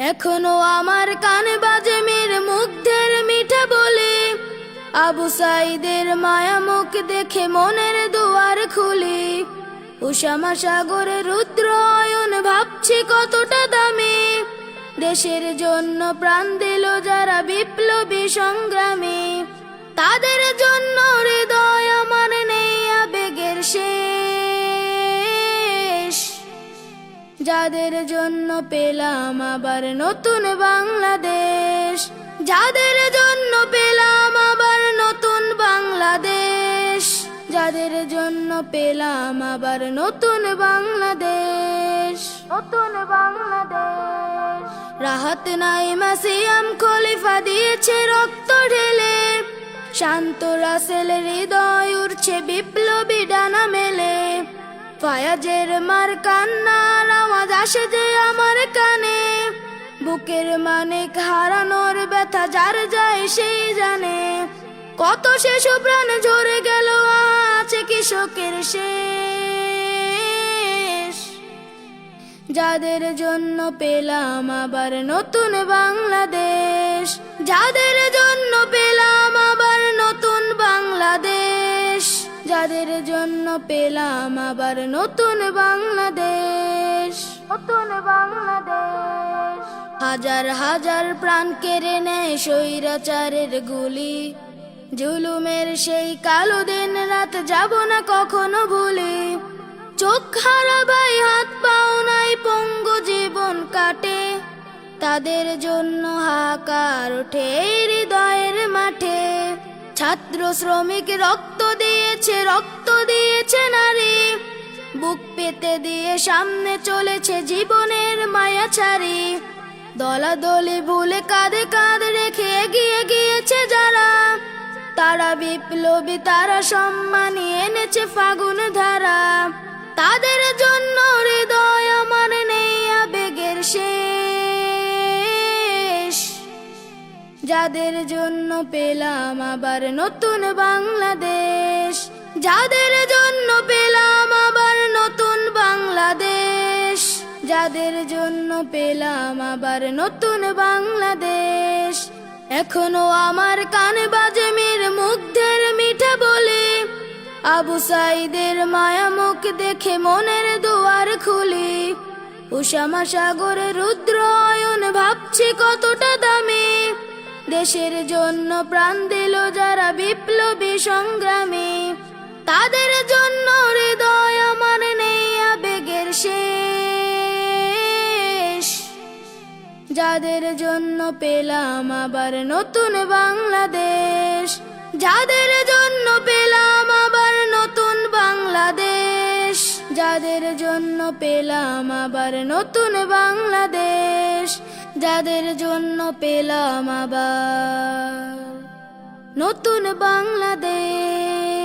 এখনো আমার কানে বাজে মীর মুগ্ধের মিঠা বলে, আবু সাইদের মায়া মুখ দেখে মনের দুয়ার খুলি। উষামা সাগরে রুদ্র অয়ন ভাবছি কতটা দামি, দেশের জন্য প্রাণ দিল যারা বিপ্লবী সংগ্রামী। তাদের জন্য হৃদয় আমার নেই আবেগের শেষ, যাদের জন্য পেলাম আবার নতুন বাংলাদেশ, যাদের জন্য পেলাম আবার নতুন বাংলাদেশ, যাদের জন্য পেলাম আবার নতুন বাংলাদেশ, নতুন বাংলাদেশ। রাহাত নাইমা সিয়াম খলিফা দিয়েছে রক্ত ঢেলে, শান্ত রাসেল হৃদয় উড়ছে বিপ্লবী ডানা মেলে। ফায়াজের মার কান্নার আওয়াজ আসে যে আমার কানে, বুকের মানিক হারানোর ব্যথা যার যায় সেই জানে। কত শিশু প্রাণ ঝরে গেল আছে কৃষকের শেষ, যাদের জন্য পেলাম আবার নতুন বাংলাদেশ, যাদের জন্য পেলাম আবার নতুন বাংলাদেশ, যাদের জন্য পেলাম আবার নতুন বাংলাদেশ, নতুন বাংলাদেশ। হাজার হাজার প্রাণ কেড়ে নেয় স্বৈরাচারের গুলি, জুলুমের সেই কালো দিন রাত যাব না কখনো ভুলি। চোখ হারাবাই হাত পাও নাই পঙ্গু জীবন কাটে, তাদের জন্য হাহাকার ওঠে হৃদয়ের মাঠে। ছাত্র শ্রমিক রক্ত দিয়েছে নারী, বুক পেতে দিয়ে সামনে চলেছে জীবনের মায়া ছাড়ি। দলাদলি ভুলে কাঁধে কাঁধ রেখে এগিয়ে গিয়েছে যারা, তারা বিপ্লবী তারা সম্মানী এনেছে ফাগুন ধারা। তাদের জন্য হৃদয় আমার নেই আবেগের শেষ, যাদের জন্য পেলাম আবার নতুন বাংলাদেশ, যাদের জন্য পেলাম আবার নতুন বাংলাদেশ, যাদের জন্য পেলাম আবার নতুন বাংলাদেশ। এখনো আমার কানে বাজে মীর মুগ্ধের মিঠা বলে, আবু সাইদের মায়া মুখ দেখে মনের দুয়ার খুলি। উষামা সাগরে রুদ্র অয়ন ভাবছি কতটা দামি, দেশের জন্য প্রাণ দিল যারা বিপ্লবী সংগ্রামী। তাদের জন্য হৃদয় আমার নেই আবেগের শেষ, যাদের জন্য পেলাম আবার নতুন বাংলাদেশ, যাদের জন্য পেলাম আবার নতুন বাংলাদেশ, যাদের জন্য পেলাম আবার নতুন বাংলাদেশ, যাদের জন্য পেলাম আবার নতুন বাংলাদেশ।